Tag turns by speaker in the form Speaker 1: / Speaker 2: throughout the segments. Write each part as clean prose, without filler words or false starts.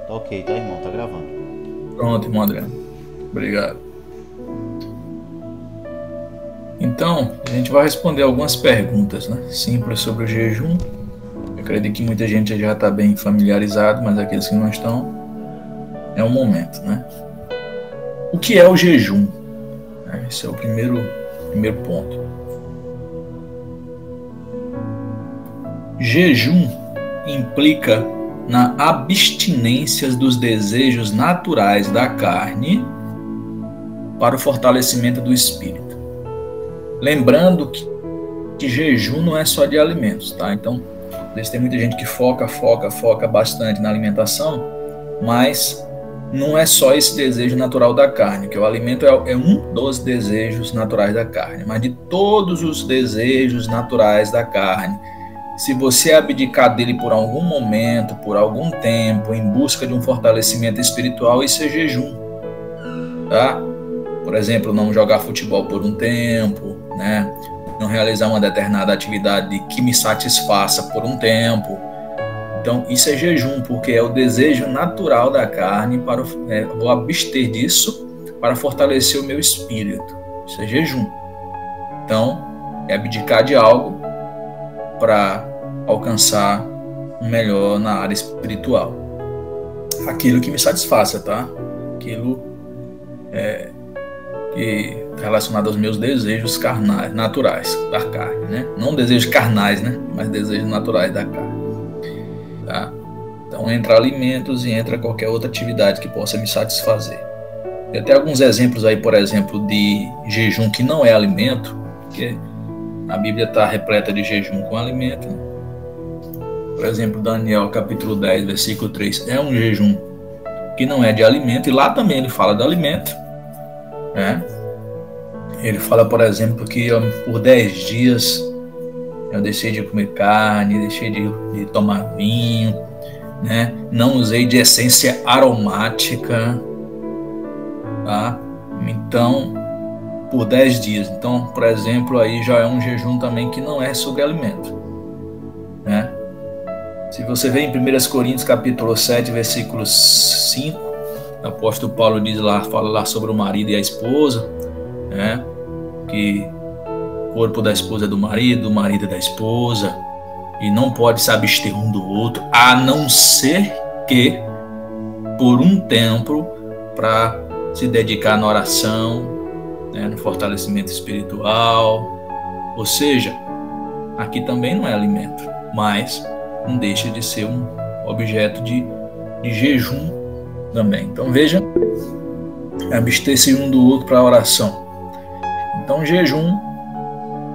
Speaker 1: Tá ok, tá, irmão? Tá gravando.
Speaker 2: Pronto, irmão Adriano. Obrigado. Então, a gente vai responder algumas perguntas, né? Simples sobre o jejum. Eu acredito que muita gente já está bem familiarizado, mas aqueles que não estão, é um momento, né? O que é o jejum? Esse é o primeiro ponto. Jejum implica na abstinência dos desejos naturais da carne para o fortalecimento do espírito. Lembrando que jejum não é só de alimentos, tá? Então, tem muita gente que foca bastante na alimentação, mas não é só esse desejo natural da carne, que o alimento é um dos desejos naturais da carne, mas de todos os desejos naturais da carne, se você abdicar dele por algum momento, por algum tempo, em busca de um fortalecimento espiritual, isso é jejum, tá? Por exemplo, não jogar futebol por um tempo, né? Não realizar uma determinada atividade que me satisfaça por um tempo. Então, isso é jejum, porque é o desejo natural da carne, vou abster disso para fortalecer o meu espírito. Isso é jejum. Então, é abdicar de algo para alcançar um melhor na área espiritual. Aquilo que me satisfaça, tá? Aquilo que relacionado aos meus desejos carnais, naturais da carne, né? Não desejos carnais, né? Mas desejos naturais da carne. Tá? Então entra alimentos e entra qualquer outra atividade que possa me satisfazer. Tem até alguns exemplos aí, por exemplo, de jejum que não é alimento, porque a Bíblia está repleta de jejum com alimento, né? Por exemplo, Daniel capítulo 10, versículo 3, é um jejum que não é de alimento, e lá também ele fala de alimento, né? Ele fala, por exemplo, que por 10 dias eu deixei de comer carne, deixei de tomar vinho, né? Não usei de essência aromática, tá? Então, por 10 dias. Então, por exemplo, aí já é um jejum também que não é sobre alimento, né? Se você vê em 1 Coríntios capítulo 7, versículo 5, o apóstolo Paulo fala lá sobre o marido e a esposa, né? Que o corpo da esposa é do marido é da esposa, e não pode se abster um do outro, a não ser que por um tempo para se dedicar na oração, né, no fortalecimento espiritual. Ou seja, aqui também não é alimento, mas não deixa de ser um objeto de jejum também. Então veja, abster-se um do outro para a oração. Então jejum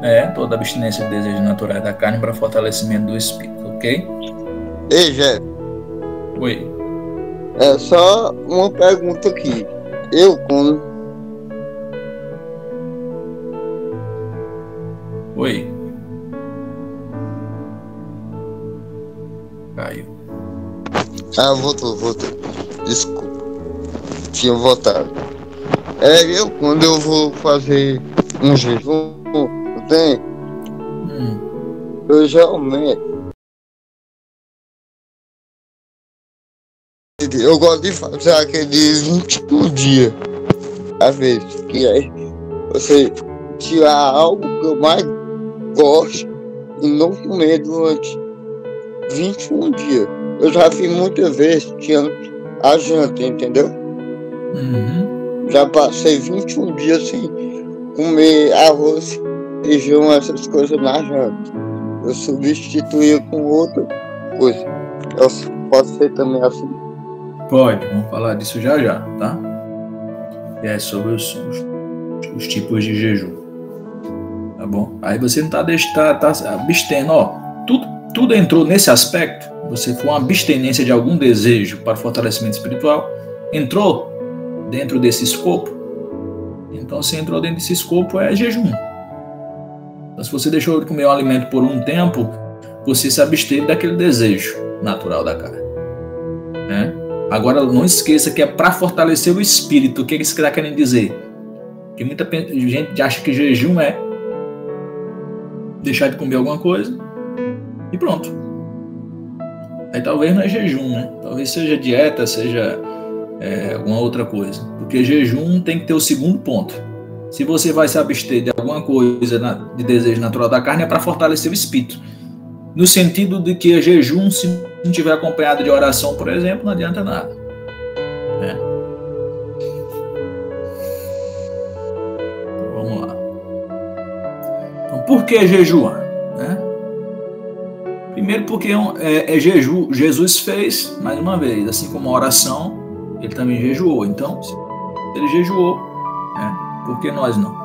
Speaker 2: é toda abstinência de desejos naturais da carne para fortalecimento do espírito, ok?
Speaker 3: Ei, Jé.
Speaker 2: Oi.
Speaker 3: É só uma pergunta aqui. Eu quando...
Speaker 2: Oi. Caiu.
Speaker 3: Voltou. Desculpa. Tinha voltado. Quando eu vou fazer um jejum, eu geralmente eu gosto de fazer aqueles 21 dias, às vezes, que aí você tirar algo que eu mais gosto e não comer durante 21 dias. Eu já fiz muitas vezes tirando a janta, entendeu? Já passei 21 dias sem comer arroz, feijão, essas coisas na janta. Eu substituía com outra coisa. Pode ser também assim?
Speaker 2: Pode, vamos falar disso já, tá? É sobre os tipos de jejum, tá bom? Aí você não tá abstendo, ó. Tudo entrou nesse aspecto. Você for uma abstinência de algum desejo para fortalecimento espiritual, entrou dentro desse escopo. Então, se entrou dentro desse escopo, é jejum. Então, se você deixou de comer um alimento por um tempo, você se absteve daquele desejo natural da carne, né? Agora, não esqueça que é para fortalecer o espírito. O que isso está querendo dizer? Que muita gente acha que jejum é deixar de comer alguma coisa e pronto. Aí talvez não é jejum, né? Talvez seja dieta, seja alguma outra coisa. Porque jejum tem que ter o segundo ponto. Se você vai se abster de alguma coisa de desejo natural da carne, é para fortalecer o espírito. No sentido de que jejum, se não tiver acompanhado de oração, por exemplo, não adianta nada. Né? Então, vamos lá. Então, por que jejuar? Né? Primeiro porque jejum. Jesus fez, mais uma vez, assim como a oração, ele também jejuou. Então, se ele jejuou, né? Por que nós não?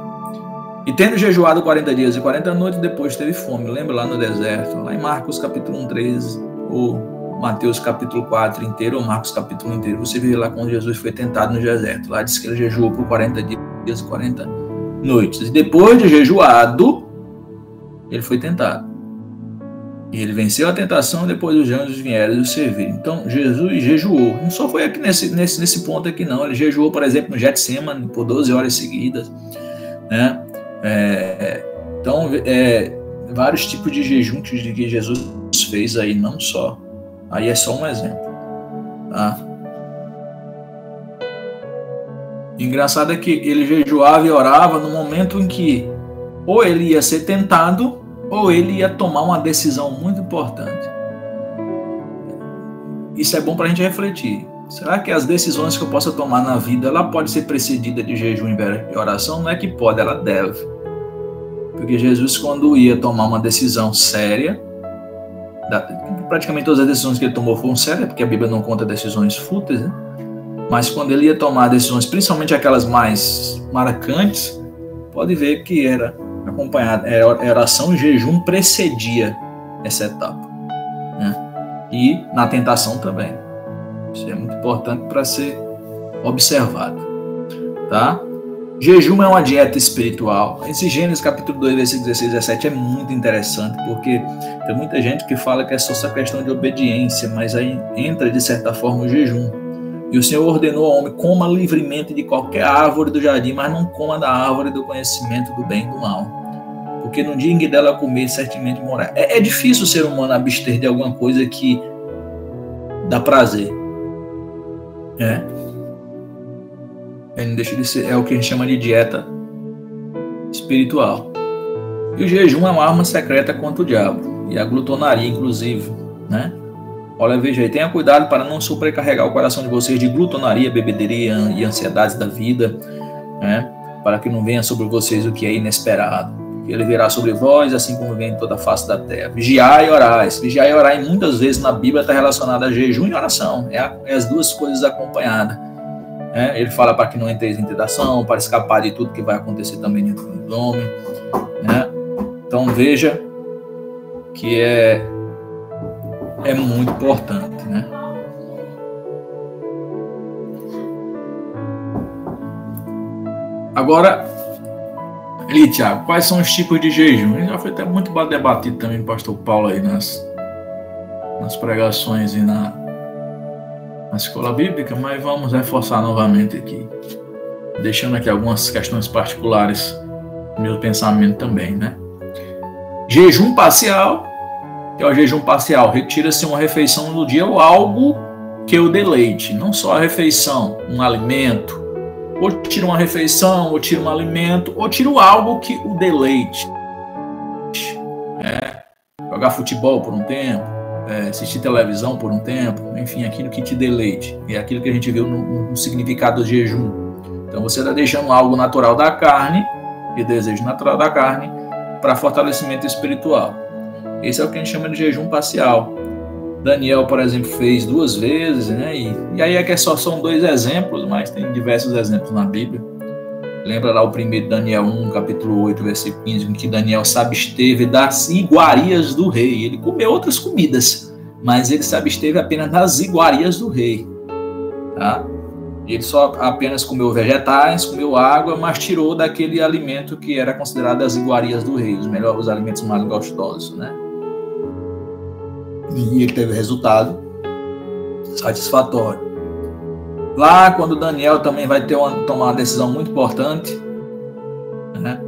Speaker 2: E tendo jejuado 40 dias e 40 noites, depois teve fome. Lembra lá no deserto? Lá em Marcos capítulo 1, 13, ou Mateus capítulo 4 inteiro, ou Marcos capítulo inteiro. Você vê lá quando Jesus foi tentado no deserto. Lá diz que ele jejuou por 40 dias e 40 noites. E depois de jejuado, ele foi tentado. E ele venceu a tentação e depois os anjos vieram e o serviram. Então, Jesus jejuou. Não só foi aqui nesse ponto aqui, não. Ele jejuou, por exemplo, no Getsemane por 12 horas seguidas, né? Então, vários tipos de jejum que Jesus fez aí, não só. Aí é só um exemplo. Tá? Engraçado é que ele jejuava e orava no momento em que ou ele ia ser tentado ou ele ia tomar uma decisão muito importante. Isso é bom para a gente refletir. Será que as decisões que eu possa tomar na vida, ela pode ser precedida de jejum e oração? Não é que pode, ela deve. Porque Jesus, quando ia tomar uma decisão séria, praticamente todas as decisões que ele tomou foram sérias, porque a Bíblia não conta decisões fúteis, né? Mas quando ele ia tomar decisões, principalmente aquelas mais marcantes, pode ver que era acompanhado, oração e jejum precedia essa etapa, né? E na tentação também. Isso é muito importante para ser observado, tá? Jejum é uma dieta espiritual. Esse Gênesis capítulo 2, versículo 16 e 17 é muito interessante, porque tem muita gente que fala que é só essa questão de obediência, mas aí entra de certa forma o jejum. E o Senhor ordenou ao homem: coma livremente de qualquer árvore do jardim, mas não coma da árvore do conhecimento do bem e do mal, porque no dia em que dela comer, certamente morrerá. É difícil o ser humano abster de alguma coisa que dá prazer. Não deixa de ser, é o que a gente chama de dieta espiritual. E o jejum é uma arma secreta contra o diabo, e a glutonaria, inclusive, né? Olha, veja aí, tenha cuidado para não sobrecarregar o coração de vocês de glutonaria, bebederia e ansiedades da vida, né? Para que não venha sobre vocês o que é inesperado. Ele virá sobre vós, assim como vem em toda a face da terra. Vigiai e orais. Vigiai e orai, muitas vezes na Bíblia está relacionado a jejum e oração. É as duas coisas acompanhadas. Ele fala para que não entreis em tentação, para escapar de tudo que vai acontecer também dentro do homem. Né? Então veja que é muito importante. Né? Agora, Tiago, quais são os tipos de jejum? Já foi até muito debatido também o pastor Paulo aí nas pregações e na escola bíblica, mas vamos reforçar novamente aqui, deixando aqui algumas questões particulares do meu pensamento também, né? Jejum parcial, que é o jejum parcial, retira-se uma refeição no dia ou algo que o deleite, não só a refeição, um alimento, ou tira uma refeição, ou tira um alimento, ou tira algo que o deleite. Jogar futebol por um tempo, assistir televisão por um tempo, enfim, aquilo que te deleite. É aquilo que a gente viu no significado do jejum. Então você está deixando algo natural da carne, e desejo natural da carne, para fortalecimento espiritual. Esse é o que a gente chama de jejum parcial. Daniel, por exemplo, fez 2 vezes, né? E aí é que só são 2 exemplos, mas tem diversos exemplos na Bíblia. Lembra lá o primeiro Daniel 1, capítulo 8, versículo 15, em que Daniel se absteve das iguarias do rei. Ele comeu outras comidas, mas ele se absteve apenas das iguarias do rei. Tá? Ele só apenas comeu vegetais, comeu água, mas tirou daquele alimento que era considerado as iguarias do rei, os alimentos mais gostosos, né? E ele teve resultado satisfatório. Lá, quando Daniel também vai tomar uma decisão muito importante, né,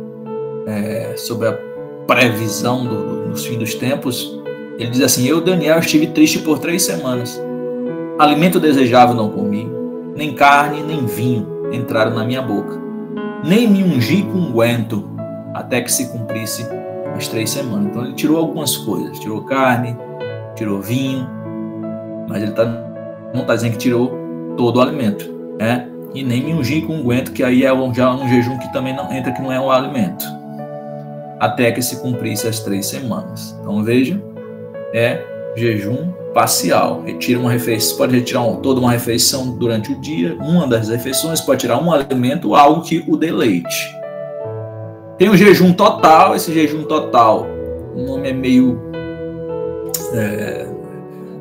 Speaker 2: sobre a previsão dos fins dos tempos, Ele diz assim: eu, Daniel, estive triste por 3 semanas. Alimento desejável não comi, nem carne, nem vinho entraram na minha boca. Nem me ungi com unguento, até que se cumprisse as 3 semanas. Então ele tirou algumas coisas. Tirou carne, tirou vinho, mas ele não está dizendo que tirou todo o alimento, né? E nem me ungi com unguento, que aí é já um jejum que também não entra, que não é um alimento. Até que se cumprisse as 3 semanas. Então vejam, é jejum parcial. Retira uma refeição, pode retirar toda uma refeição durante o dia, uma das refeições, pode tirar um alimento, algo que o deleite. Tem o jejum total. Esse jejum total, o nome é meio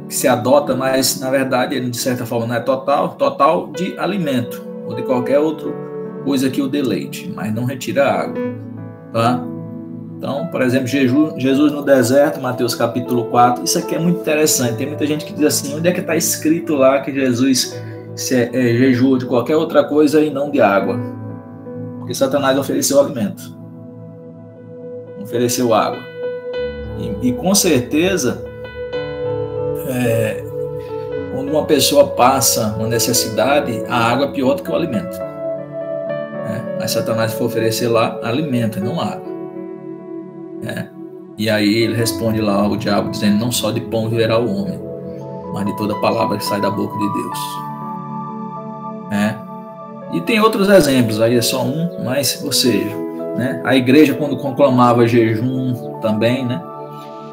Speaker 2: que se adota, mas na verdade ele de certa forma não é total de alimento ou de qualquer outra coisa que o deleite, mas não retira a água, tá? Então, por exemplo, Jesus no deserto, Mateus capítulo 4, isso aqui é muito interessante. Tem muita gente que diz assim: onde é que está escrito lá que Jesus jejuou de qualquer outra coisa e não de água? Porque Satanás ofereceu alimento, ofereceu água. E com certeza, quando uma pessoa passa uma necessidade, a água é pior do que o alimento. Mas Satanás foi oferecer lá alimento e não água. E aí ele responde lá, o diabo, dizendo: não só de pão viverá o homem, mas de toda palavra que sai da boca de Deus. E tem outros exemplos, aí é só um, mas, ou seja, a igreja, quando conclamava jejum também,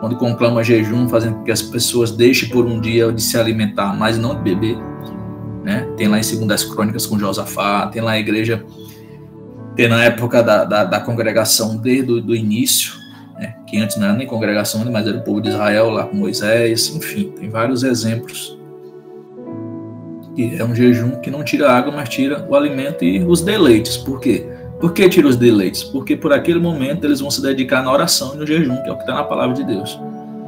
Speaker 2: quando conclama jejum, fazendo com que as pessoas deixem por um dia de se alimentar, mas não de beber, tem lá em 2 Crônicas com Josafá, tem lá a igreja, tem na época da congregação desde o início, que antes não era nem congregação, mas era o povo de Israel lá com Moisés, enfim, tem vários exemplos. E é um jejum que não tira água, mas tira o alimento e os deleites. Por quê? Por que tira os deleites? Porque por aquele momento eles vão se dedicar na oração e no jejum, que é o que está na palavra de Deus.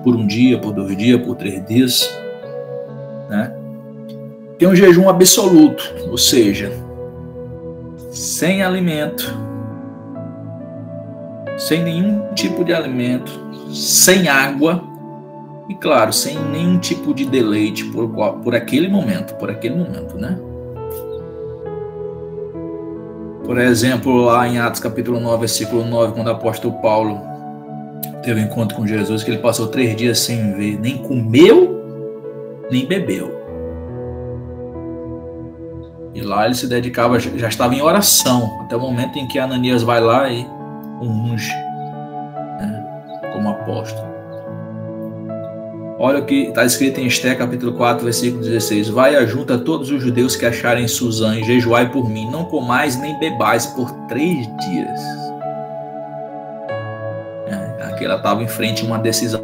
Speaker 2: Por 1 dia, por 2 dias, por 3 dias. Tem um jejum absoluto, ou seja, sem alimento, sem nenhum tipo de alimento, sem água e, claro, sem nenhum tipo de deleite por aquele momento, Por exemplo, lá em Atos capítulo 9, versículo 9, quando o apóstolo Paulo teve um encontro com Jesus, que ele passou 3 dias sem ver, nem comeu, nem bebeu. E lá ele se dedicava, já estava em oração, até o momento em que Ananias vai lá e o unge como apóstolo. Olha o que está escrito em Esté capítulo 4, versículo 16: vai ajunta todos os judeus que acharem em Suzã e jejuai por mim, não comais nem bebais por 3 dias. Aqui ela estava em frente a uma decisão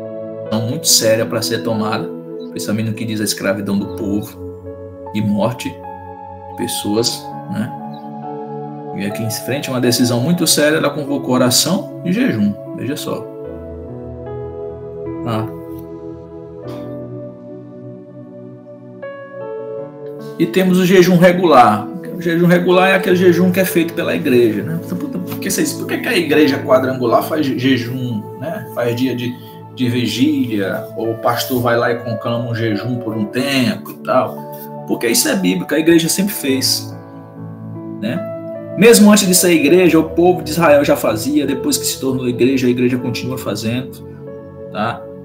Speaker 2: muito séria para ser tomada, principalmente no que diz a escravidão do povo e morte de pessoas, E aqui em frente a uma decisão muito séria, ela convocou oração e jejum. Veja só. E temos o jejum regular. O jejum regular é aquele jejum que é feito pela igreja, Por que a igreja quadrangular faz jejum, Faz dia de vigília, ou o pastor vai lá e conclama um jejum por um tempo e tal? Porque isso é bíblico, a igreja sempre fez, Mesmo antes de ser igreja, o povo de Israel já fazia. Depois que se tornou igreja, a igreja continua fazendo,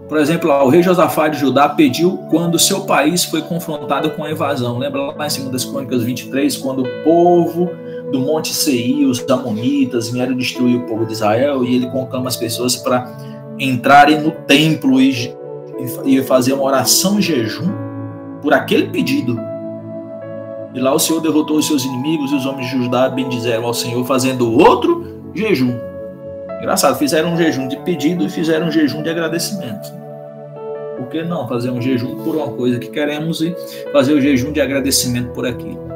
Speaker 2: Por exemplo, o rei Josafá de Judá pediu quando seu país foi confrontado com a invasão. Lembra lá em 2 Crônicas 23, quando o povo do Monte Seir, os amonitas, vieram destruir o povo de Israel, e ele conclama as pessoas para entrarem no templo e fazer uma oração em jejum por aquele pedido. E lá o Senhor derrotou os seus inimigos, e os homens de Judá bendizeram ao Senhor, fazendo outro jejum. Engraçado, fizeram um jejum de pedido e fizeram um jejum de agradecimento. Por que não fazer um jejum por uma coisa que queremos e fazer o jejum de agradecimento por aquilo?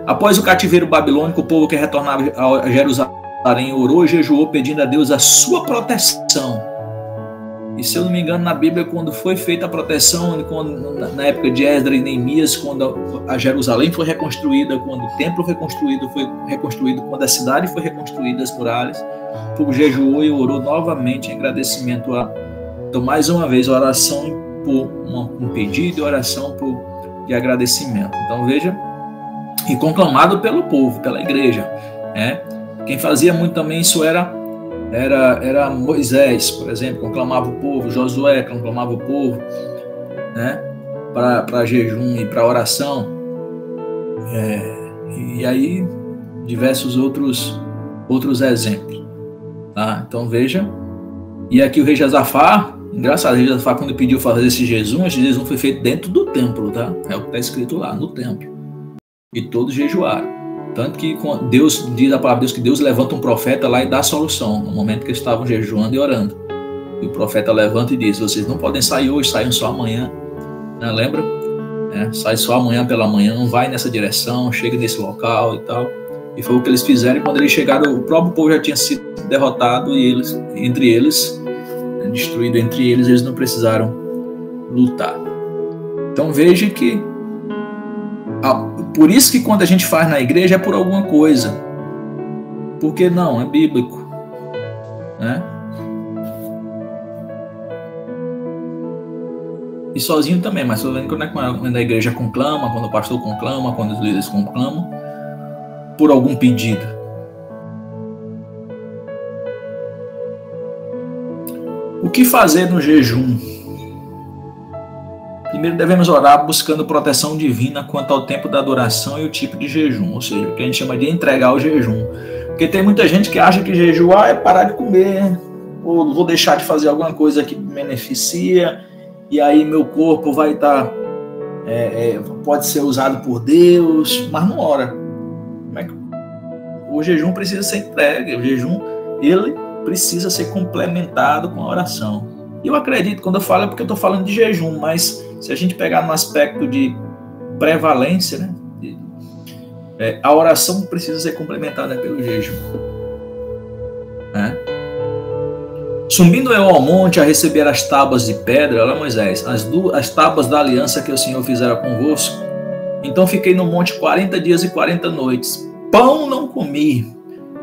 Speaker 2: Após o cativeiro babilônico, o povo que retornava a Jerusalém orou e jejuou pedindo a Deus a sua proteção. E se eu não me engano, na Bíblia, quando foi feita a proteção, na época de Esdras e Neemias, quando a Jerusalém foi reconstruída, quando o templo foi reconstruído, quando a cidade foi reconstruída, as muralhas, o povo jejuou e orou novamente em agradecimento Então, mais uma vez, oração por um pedido e oração de agradecimento. Então, veja, e conclamado pelo povo, pela igreja. Quem fazia muito também isso era Moisés, por exemplo, conclamava o povo, Josué conclamava o povo, para jejum e para oração. E aí, diversos outros exemplos. Tá? Então, veja. E aqui o rei Josafá, engraçado, o rei Josafá, quando pediu fazer esse jejum foi feito dentro do templo, tá? É o que está escrito lá, no templo. E todos jejuaram. Tanto que Deus, diz a palavra de Deus, que Deus levanta um profeta lá e dá a solução, no momento que eles estavam jejuando e orando. E o profeta levanta e diz: vocês não podem sair hoje, saiam só amanhã. Lembra? Sai só amanhã pela manhã, não vai nessa direção, chega nesse local e tal. E foi o que eles fizeram. E quando eles chegaram, o próprio povo já tinha sido derrotado e destruído entre eles, eles não precisaram lutar. Então veja que por isso que quando a gente faz na igreja é por alguma coisa. Porque não, é bíblico. E sozinho também, mas quando a igreja conclama, quando o pastor conclama, quando os líderes conclamam, por algum pedido. O que fazer no jejum? Primeiro devemos orar buscando proteção divina quanto ao tempo da adoração e o tipo de jejum, ou seja, o que a gente chama de entregar o jejum. Porque tem muita gente que acha que jejuar é parar de comer, ou vou deixar de fazer alguma coisa que me beneficia, e aí meu corpo vai estar, pode ser usado por Deus, mas não ora. O jejum precisa ser entregue, o jejum ele precisa ser complementado com a oração. Eu acredito, quando eu falo é porque eu estou falando de jejum, mas se a gente pegar no aspecto de prevalência, a oração precisa ser complementada pelo jejum. Subindo eu ao monte a receber as tábuas de pedra, olha Moisés, as tábuas da aliança que o Senhor fizera convosco. Então fiquei no monte 40 dias e 40 noites. Pão não comi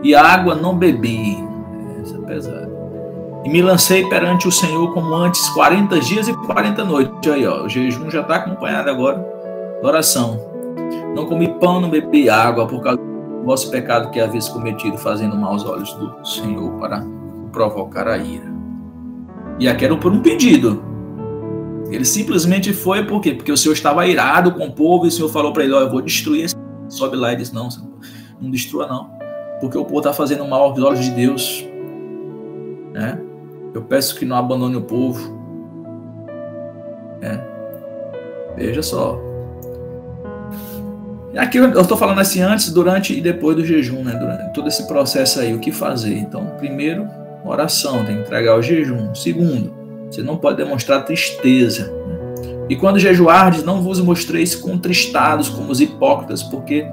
Speaker 2: e água não bebi. Isso é pesado. E me lancei perante o Senhor como antes 40 dias e 40 noites. Aí, o jejum já está acompanhado agora da oração. Não comi pão, não bebi água por causa do vosso pecado que haveis cometido, fazendo mal aos olhos do Senhor para provocar a ira. E aqui era por um pedido. Ele simplesmente foi por quê? Porque o Senhor estava irado com o povo e o Senhor falou para ele: eu vou destruir esse. Sobe lá e disse: não destrua não, porque o povo está fazendo mal aos olhos de Deus. Eu peço que não abandone o povo. Veja só. E aqui eu estou falando assim antes, durante e depois do jejum, durante todo esse processo aí, o que fazer? Então, primeiro, oração, tem que entregar o jejum. Segundo, você não pode demonstrar tristeza. E quando jejuardes, não vos mostreis contristados como os hipócritas, porque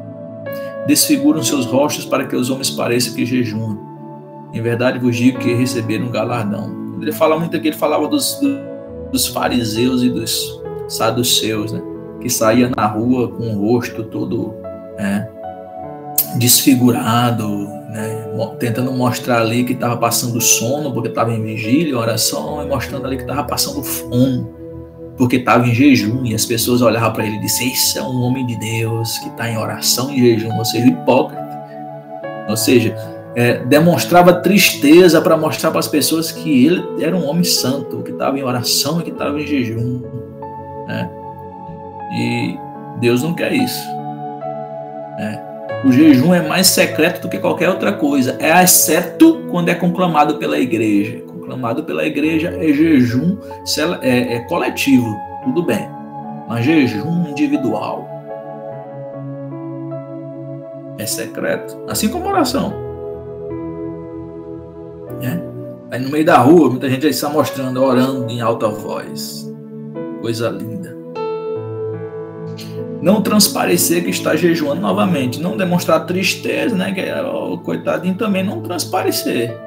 Speaker 2: desfiguram seus rostos para que os homens pareçam que jejuam. Em verdade vos digo que receberam um galardão. Ele fala muito aqui, ele falava dos fariseus e dos saduceus, que saía na rua com o rosto todo desfigurado, tentando mostrar ali que estava passando sono, porque estava em vigília, oração, e mostrando ali que estava passando fome, porque estava em jejum, e as pessoas olhavam para ele e diziam: esse é um homem de Deus que está em oração e jejum, ou seja, hipócrita. Ou seja, demonstrava tristeza para mostrar para as pessoas que ele era um homem santo, que estava em oração e que estava em jejum. E Deus não quer isso. O jejum é mais secreto do que qualquer outra coisa, exceto quando é conclamado pela igreja. Conclamado pela igreja é jejum, é coletivo, tudo bem, mas jejum individual é secreto, assim como oração. Aí no meio da rua, muita gente aí está mostrando, orando em alta voz, coisa linda. Não transparecer que está jejuando novamente, não demonstrar tristeza, que coitadinho também, não transparecer,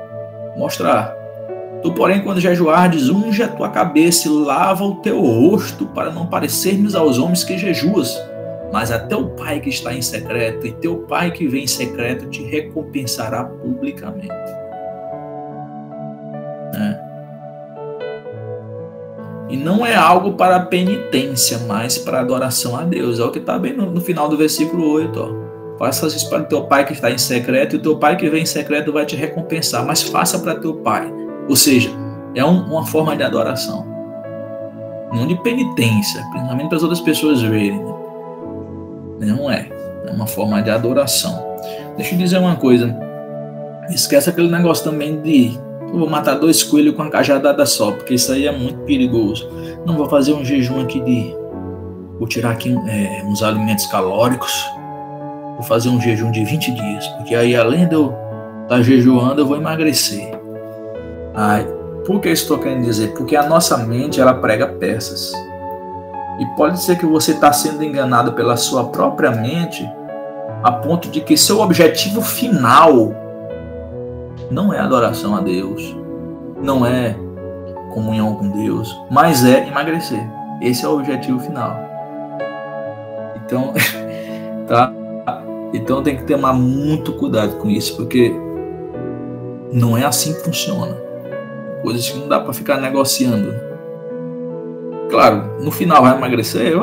Speaker 2: mostrar. Tu, porém, quando jejuardes, unge a tua cabeça e lava o teu rosto, para não parecermos aos homens que jejuas, mas a teu Pai que está em secreto, e teu Pai que vem em secreto te recompensará publicamente. E não é algo para penitência, mas para adoração a Deus. É o que está bem no final do versículo 8. Ó. Faça isso para o teu pai que está em secreto, e o teu pai que vem em secreto vai te recompensar. Mas faça para teu pai. Ou seja, é uma forma de adoração. Não de penitência, principalmente para as outras pessoas verem. Não é. É uma forma de adoração. Deixa eu dizer uma coisa. Esquece aquele negócio também de eu vou matar 2 coelhos com uma cajadada só, porque isso aí é muito perigoso. Não vou fazer um jejum aqui vou tirar aqui uns alimentos calóricos. Vou fazer um jejum de 20 dias, porque aí além de eu estar jejuando, eu vou emagrecer. Por que eu estou querendo dizer? Porque a nossa mente, ela prega peças. E pode ser que você está sendo enganado pela sua própria mente, a ponto de que seu objetivo final não é adoração a Deus, não é comunhão com Deus, mas é emagrecer. Esse é o objetivo final. Então, tá? Então tem que tomar muito cuidado com isso, porque não é assim que funciona. Coisas que não dá para ficar negociando. Claro, no final vai emagrecer,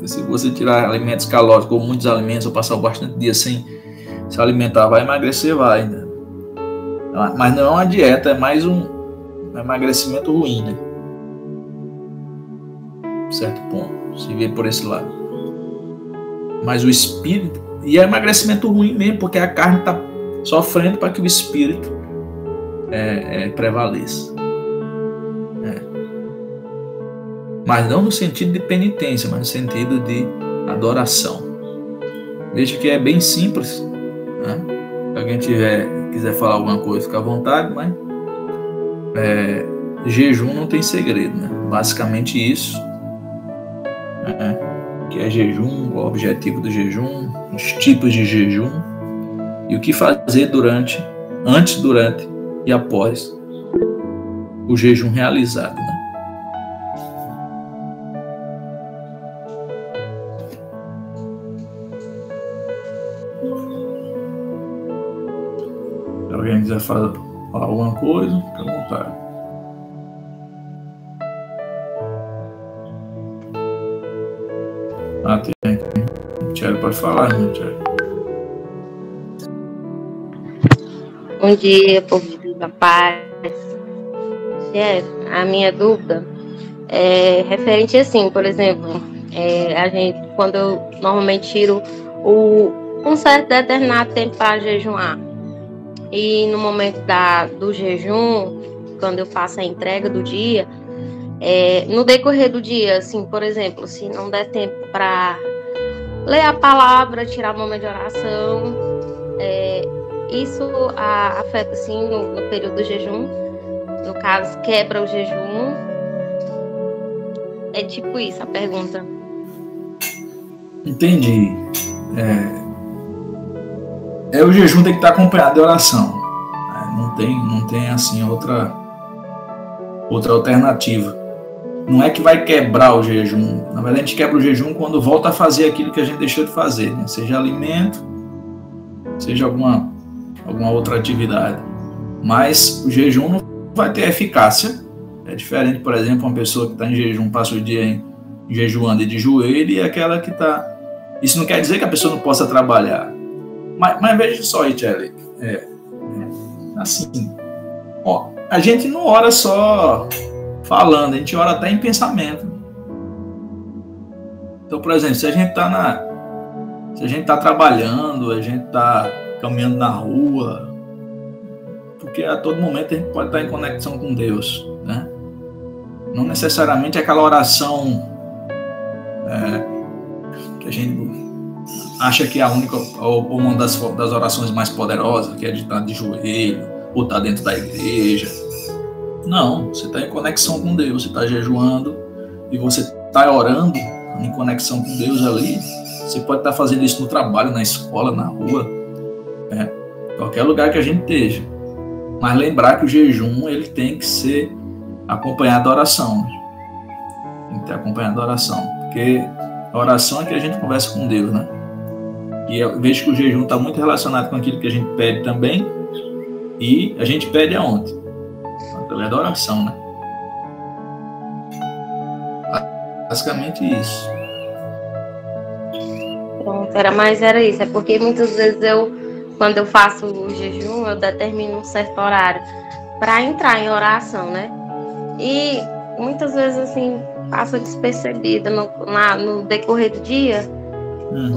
Speaker 2: se você tirar alimentos calóricos ou muitos alimentos, ou passar bastante dia sem se alimentar, vai emagrecer, vai, né? Mas não é uma dieta, é mais um emagrecimento ruim, né? Certo ponto, se vê por esse lado. Mas o espírito, e é emagrecimento ruim mesmo, porque a carne está sofrendo para que o espírito prevaleça. Mas não no sentido de penitência, mas no sentido de adoração. Veja que é bem simples, né? Se alguém quiser falar alguma coisa, fica à vontade, mas jejum não tem segredo, né? Basicamente isso, que é jejum, o objetivo do jejum, os tipos de jejum e o que fazer antes, durante e após o jejum realizado, né? Se alguém quiser falar alguma coisa, fica à vontade. Tem aqui. Tiago, pode falar, né, Tiago?
Speaker 1: Bom dia, povo da paz. A minha dúvida é referente assim, por exemplo, a gente, quando eu normalmente tiro um certo determinado tempo para jejuar, e no momento do jejum, quando eu faço a entrega do dia, no decorrer do dia, assim, por exemplo, se não der tempo para ler a palavra, tirar o momento de oração, isso afeta, assim, no período do jejum, no caso, quebra o jejum. É tipo isso a pergunta.
Speaker 2: Entendi. O jejum tem que estar acompanhado de oração. Não tem assim outra alternativa. Não é que vai quebrar o jejum. Na verdade, a gente quebra o jejum quando volta a fazer aquilo que a gente deixou de fazer, né? Seja alimento, seja alguma outra atividade. Mas o jejum não vai ter eficácia. É diferente, por exemplo, uma pessoa que está em jejum, passa o dia jejuando e de joelho, e aquela que está... Isso não quer dizer que a pessoa não possa trabalhar. Mas veja só, Richelle, assim, a gente não ora só falando, a gente ora até em pensamento. Então, por exemplo, se a gente está trabalhando, a gente está caminhando na rua, porque a todo momento a gente pode estar em conexão com Deus, né? Não necessariamente aquela oração que a gente acha que é a única, ou uma das orações mais poderosas, que é de estar de joelho, ou estar dentro da igreja. Não, você está em conexão com Deus, você está jejuando, e você está orando em conexão com Deus ali. Você pode estar fazendo isso no trabalho, na escola, na rua, qualquer lugar que a gente esteja. Mas lembrar que o jejum, ele tem que ser acompanhado da oração. Tem que ter acompanhado da oração, porque a oração é que a gente conversa com Deus, né? E eu vejo que o jejum está muito relacionado com aquilo que a gente pede também. E a gente pede aonde? Através da oração, né? Basicamente isso.
Speaker 1: Pronto, era isso. É porque muitas vezes quando eu faço o jejum, eu determino um certo horário para entrar em oração, né? E muitas vezes, assim, passa despercebida no decorrer do dia.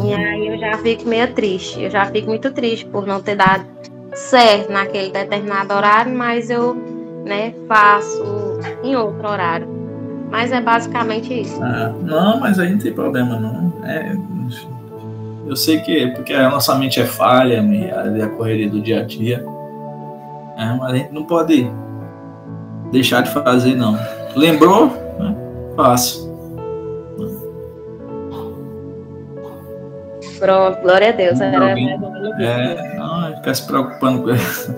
Speaker 1: E aí eu já fico meio triste. Eu já fico muito triste por não ter dado certo naquele determinado horário, mas eu, né, faço em outro horário. Mas é basicamente isso.
Speaker 2: Não, mas aí não tem problema, não. Eu sei que é porque a nossa mente é falha, a correria do dia a dia. Mas a gente não pode deixar de fazer, não. Lembrou? Né? Faça.
Speaker 1: Pronto, glória a Deus.
Speaker 2: Não ficar se preocupando com isso.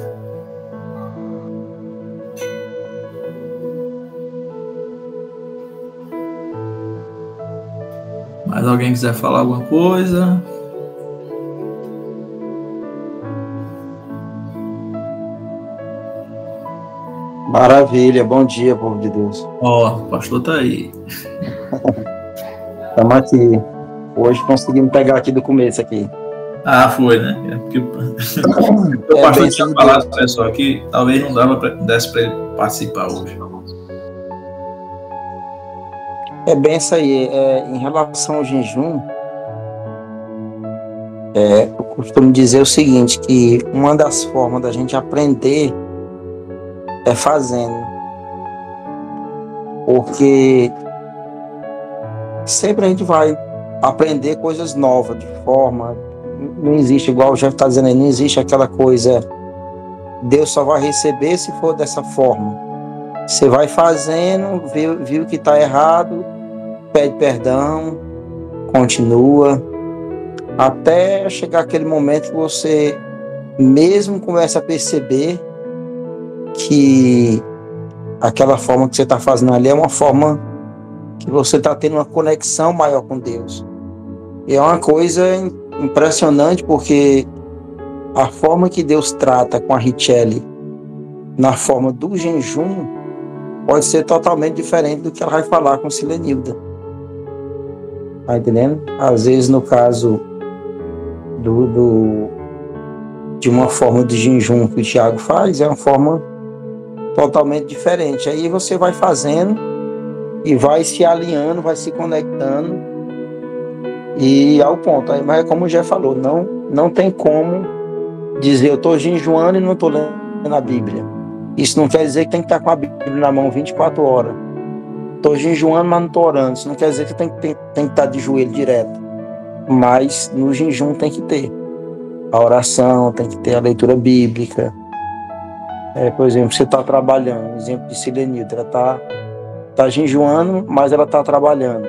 Speaker 2: Mais alguém quiser falar alguma coisa?
Speaker 4: Maravilha, bom dia, povo de Deus.
Speaker 2: O pastor tá aí.
Speaker 4: Estamos aqui. Hoje conseguimos pegar aqui do começo aqui.
Speaker 2: Foi, né? Porque o pastor tinha falado, pessoal, que talvez não desse para ele participar hoje.
Speaker 4: É bem isso aí. Em relação ao jejum, eu costumo dizer o seguinte, que uma das formas da gente aprender é fazendo. Porque sempre a gente vai aprender coisas novas, de forma... Não existe, igual o Jeff está dizendo aí, não existe aquela coisa, Deus só vai receber se for dessa forma. Você vai fazendo, viu que está errado, pede perdão, continua, até chegar aquele momento que você mesmo começa a perceber que aquela forma que você está fazendo ali é uma forma que você está tendo uma conexão maior com Deus. E é uma coisa impressionante, porque a forma que Deus trata com a Richelle na forma do jejum pode ser totalmente diferente do que ela vai falar com Silenilda. Tá entendendo? Às vezes, no caso de uma forma de jejum que o Tiago faz, é uma forma totalmente diferente. Aí você vai fazendo e vai se alinhando, vai se conectando e ao ponto. Aí, mas como já falou, não tem como dizer eu estou jejuando e não estou lendo a Bíblia. Isso não quer dizer que tem que estar com a Bíblia na mão 24 horas. Estou jejuando, mas não estou orando. Isso não quer dizer que tem que estar de joelho direto. Mas no jejum tem que ter a oração, tem que ter a leitura bíblica. Por exemplo, você está trabalhando, exemplo de Silenilda, ela está jejuando, mas ela está trabalhando.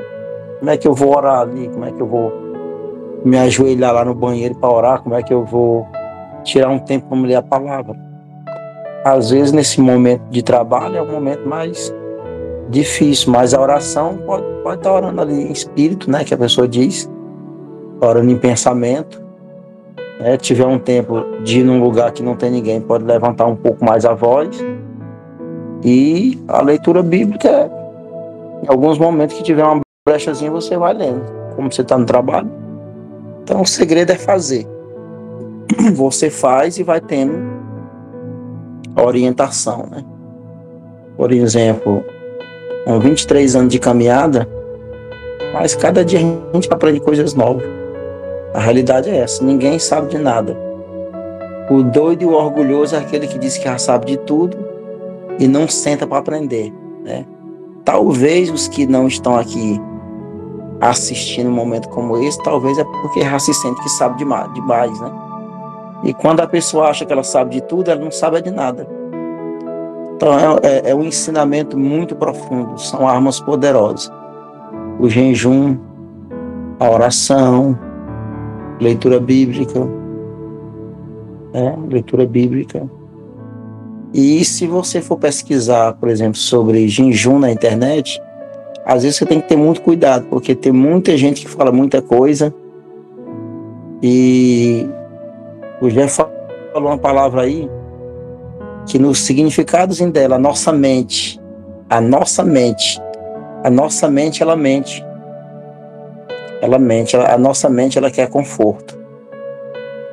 Speaker 4: Como é que eu vou orar ali? Como é que eu vou me ajoelhar lá no banheiro para orar? Como é que eu vou tirar um tempo para ler a palavra? Às vezes, nesse momento de trabalho, é um momento mais difícil, mas a oração pode estar orando ali em espírito, né, que a pessoa diz, orando em pensamento. Tiver um tempo de ir num lugar que não tem ninguém, pode levantar um pouco mais a voz. E a leitura bíblica, em alguns momentos que tiver uma brechazinha, você vai lendo, como você está no trabalho. Então, o segredo é fazer. Você faz e vai tendo orientação, né? Por exemplo, com 23 anos de caminhada, mas cada dia a gente aprende coisas novas. A realidade é essa, ninguém sabe de nada. O doido e o orgulhoso é aquele que diz que já sabe de tudo e não senta para aprender, né? Talvez os que não estão aqui assistindo um momento como esse, talvez é porque já se sente que sabe demais, né? E quando a pessoa acha que ela sabe de tudo, ela não sabe de nada. Então é um ensinamento muito profundo, são armas poderosas. O jejum, a oração, leitura bíblica, leitura bíblica. E se você for pesquisar, por exemplo, sobre jejum na internet, às vezes você tem que ter muito cuidado, porque tem muita gente que fala muita coisa. E o Jeff falou uma palavra aí, que nos significados dela, a nossa mente, A nossa mente, ela mente. A nossa mente, ela quer conforto.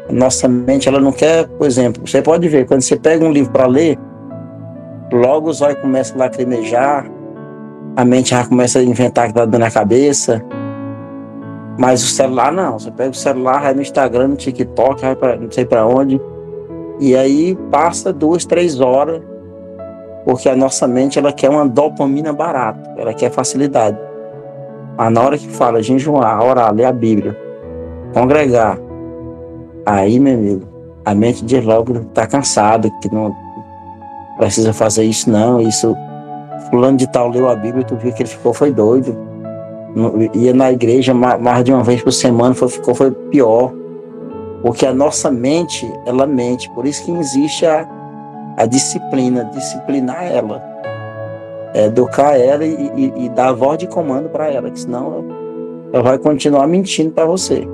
Speaker 4: A nossa mente, ela não quer, por exemplo, você pode ver, quando você pega um livro para ler, logo os olhos começam a lacrimejar, a mente já começa a inventar que tá dando na cabeça. Mas o celular não, você pega o celular, vai no Instagram, no TikTok, vai para não sei para onde, e aí passa 2, 3 horas, porque a nossa mente, ela quer uma dopamina barata, ela quer facilidade. Mas na hora que fala jejuar, orar, ler a Bíblia, congregar, aí, meu amigo, a mente diz logo que tá cansada, que não precisa fazer isso não, isso, fulano de tal leu a Bíblia, tu viu que ele foi doido. Ia na igreja mais de uma vez por semana, foi pior. Porque a nossa mente, ela mente. Por isso que existe a disciplina, disciplinar ela. Educar ela e dar a voz de comando para ela, que senão ela vai continuar mentindo para você.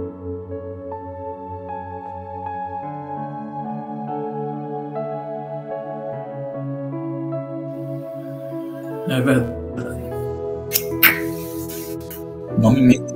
Speaker 2: É verdade. Não me mente.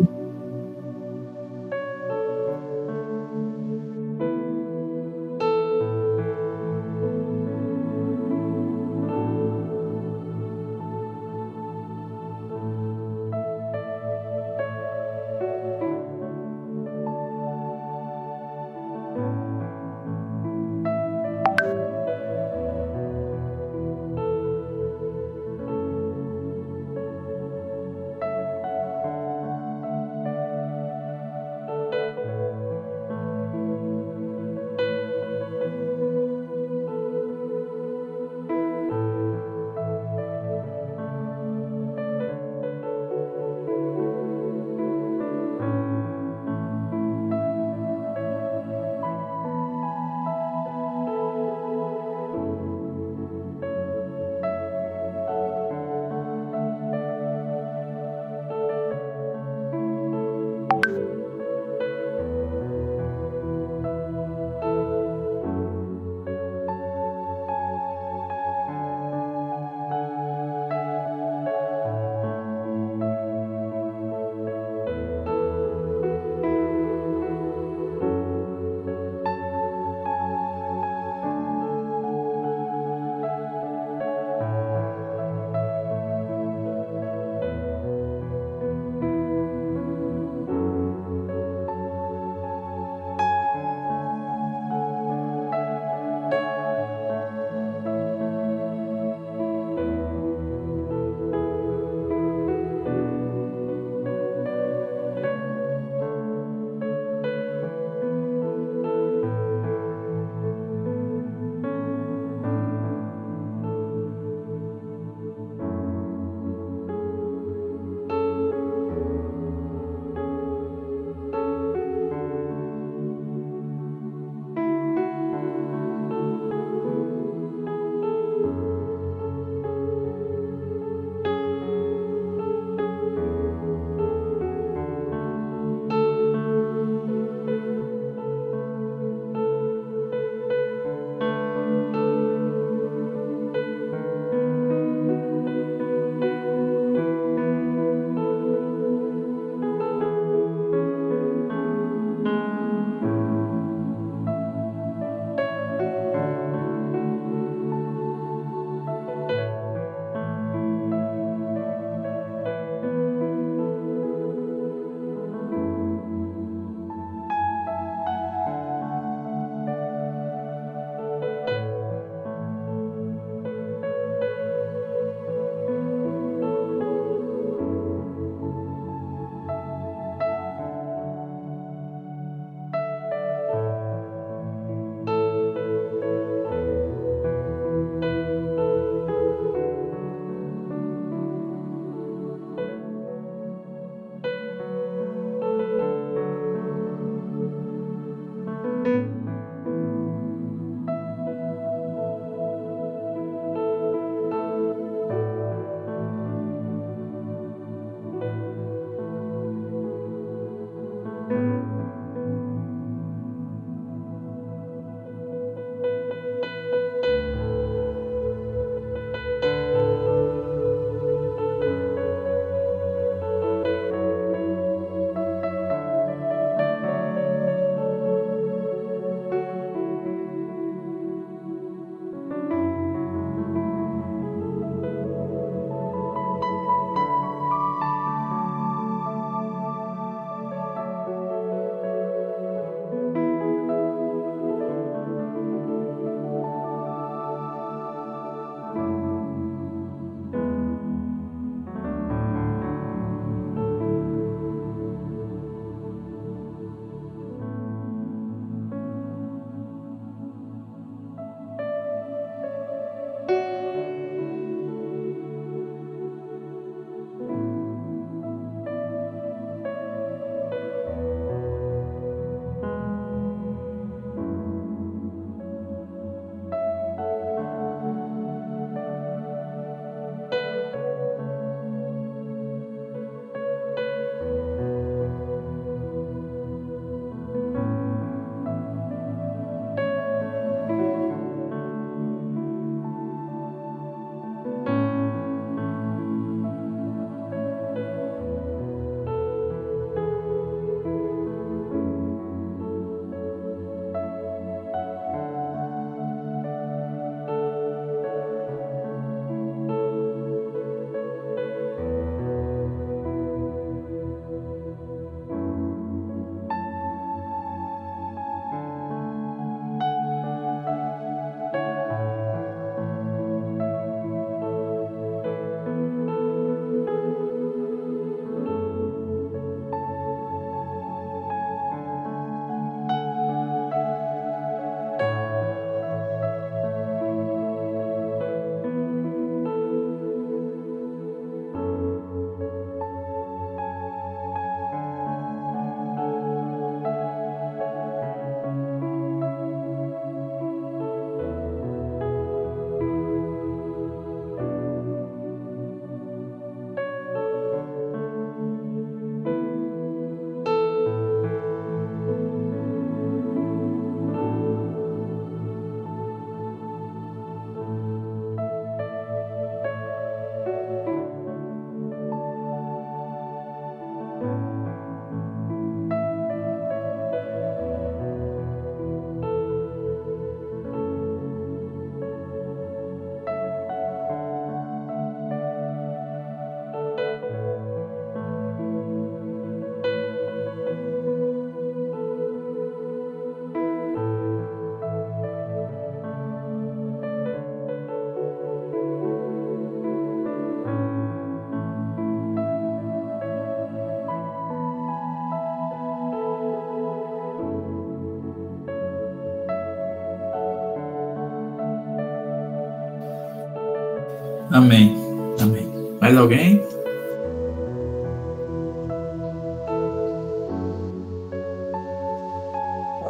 Speaker 2: Amém. Amém. Mais alguém?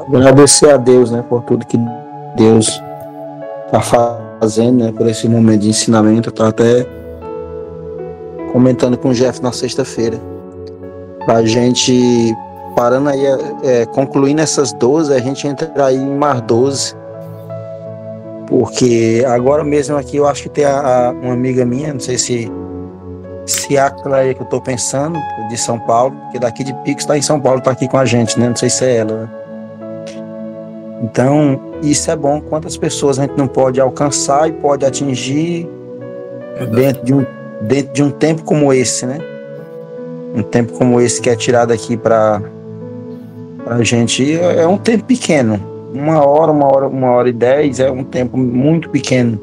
Speaker 4: Agradecer a Deus, né, por tudo que Deus está fazendo, né, por esse momento de ensinamento. Eu estava até comentando com o Jeff na sexta-feira, para a gente, parando aí, concluindo essas 12, a gente entra aí em mais 12, porque agora mesmo aqui eu acho que tem uma amiga minha, não sei se é a Cleia que eu estou pensando, de São Paulo, que daqui de Pix está em São Paulo, está aqui com a gente, né, não sei se é ela, né? Então, isso é bom. Quantas pessoas a gente não pode alcançar e pode atingir dentro de um tempo como esse, né? Um tempo como esse que é tirado aqui para a gente. É um tempo pequeno. Uma hora e 10 é um tempo muito pequeno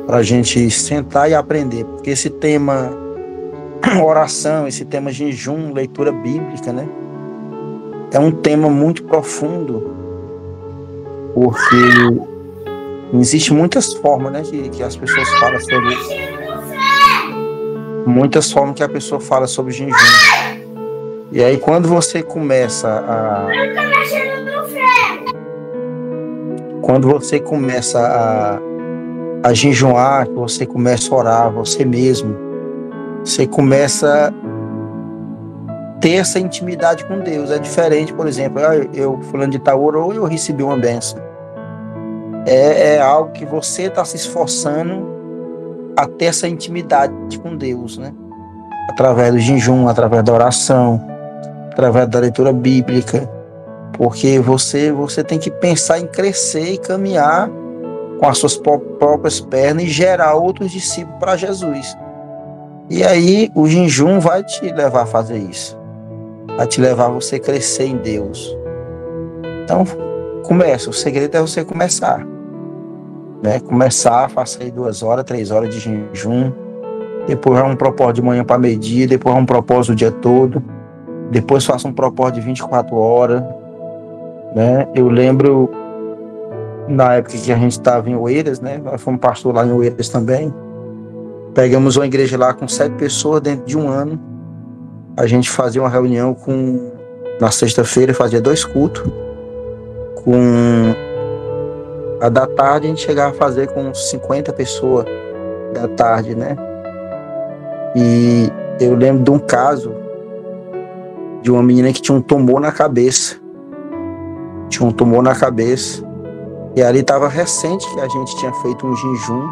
Speaker 4: para a gente sentar e aprender. Porque esse tema oração, esse tema jejum, leitura bíblica, né? É um tema muito profundo. Porque existem muitas formas, né, que as pessoas falam sobre isso. Muitas formas que a pessoa fala sobre jejum. E aí quando você começa a jejuar, que você começa a orar, você mesmo, você começa a ter essa intimidade com Deus. É diferente, por exemplo, eu fulano de tal orou e eu recebi uma bênção. É algo que você está se esforçando a ter essa intimidade com Deus, né? Através do jejum, através da oração, através da leitura bíblica, porque você tem que pensar em crescer e caminhar com as suas próprias pernas e gerar outros discípulos para Jesus. E aí o jejum vai te levar a fazer isso, vai te levar a você crescer em Deus. Então, começa. O segredo é você começar, né? Começar, faça aí 2 horas, 3 horas de jejum, depois um propósito de manhã para meio-dia, depois um propósito o dia todo, depois faça um propósito de 24 horas, né? Eu lembro na época que a gente estava em Oeiras, né? Nós fomos pastor lá em Oeiras também. Pegamos uma igreja lá com 7 pessoas dentro de um ano. A gente fazia uma reunião na sexta-feira, fazia 2 cultos. Com a da tarde a gente chegava a fazer com 50 pessoas da tarde, né? E eu lembro de um caso de uma menina que tinha um tumor na cabeça. E ali estava recente que a gente tinha feito um jejum,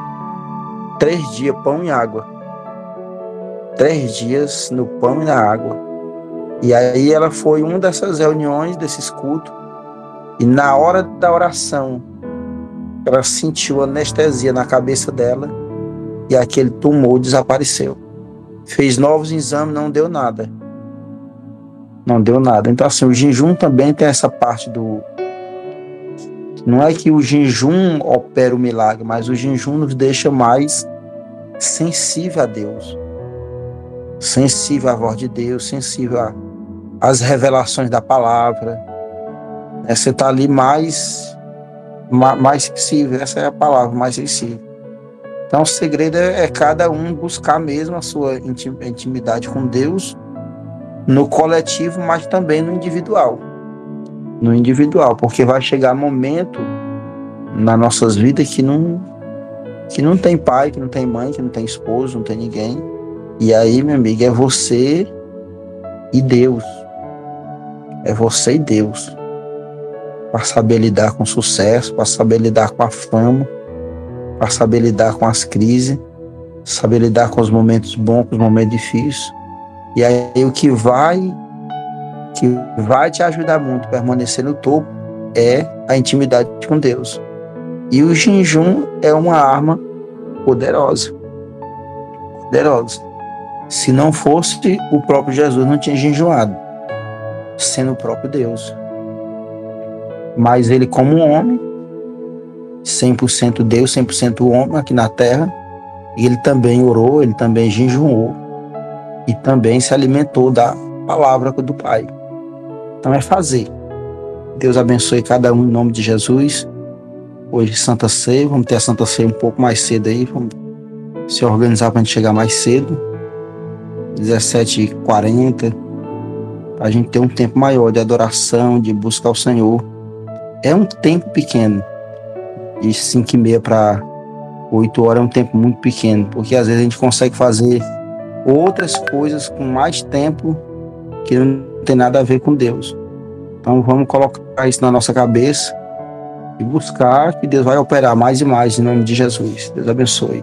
Speaker 4: 3 dias, pão e água. 3 dias no pão e na água. E aí ela foi uma dessas reuniões, desses cultos, e na hora da oração, ela sentiu anestesia na cabeça dela e aquele tumor desapareceu. Fez novos exames, não deu nada. Então, assim, o jejum também tem essa parte do... Não é que o jejum opera o milagre, mas o jejum nos deixa mais sensível a Deus. Sensível à voz de Deus, sensível às revelações da palavra. Você está ali mais sensível, essa é a palavra, mais sensível. Então o segredo é cada um buscar mesmo a sua intimidade com Deus, no coletivo, mas também no individual. Porque vai chegar momento nas nossas vidas que não tem pai, que não tem mãe, que não tem esposo, não tem ninguém. E aí, meu amigo, é você e Deus. É você e Deus. Para saber lidar com o sucesso, para saber lidar com a fama, para saber lidar com as crises, saber lidar com os momentos bons, com os momentos difíceis. E aí o que vai te ajudar muito a permanecer no topo é a intimidade com Deus. E o jejum é uma arma poderosa. Se não fosse o próprio Jesus, não tinha jejuado, sendo o próprio Deus. Mas ele, como um homem, 100% Deus, 100% homem aqui na terra, ele também orou, ele também jejuou e também se alimentou da palavra do Pai. Então é fazer. Deus abençoe cada um em nome de Jesus. Hoje Santa Ceia, vamos ter a Santa Ceia um pouco mais cedo aí, vamos se organizar para a gente chegar mais cedo, 17h40, para a gente ter um tempo maior de adoração, de buscar o Senhor. É um tempo pequeno, de 5h30 para 8h é um tempo muito pequeno, porque às vezes a gente consegue fazer outras coisas com mais tempo que não tem nada a ver com Deus. Então vamos colocar isso na nossa cabeça e buscar que Deus vai operar mais e mais em nome de Jesus. Deus abençoe.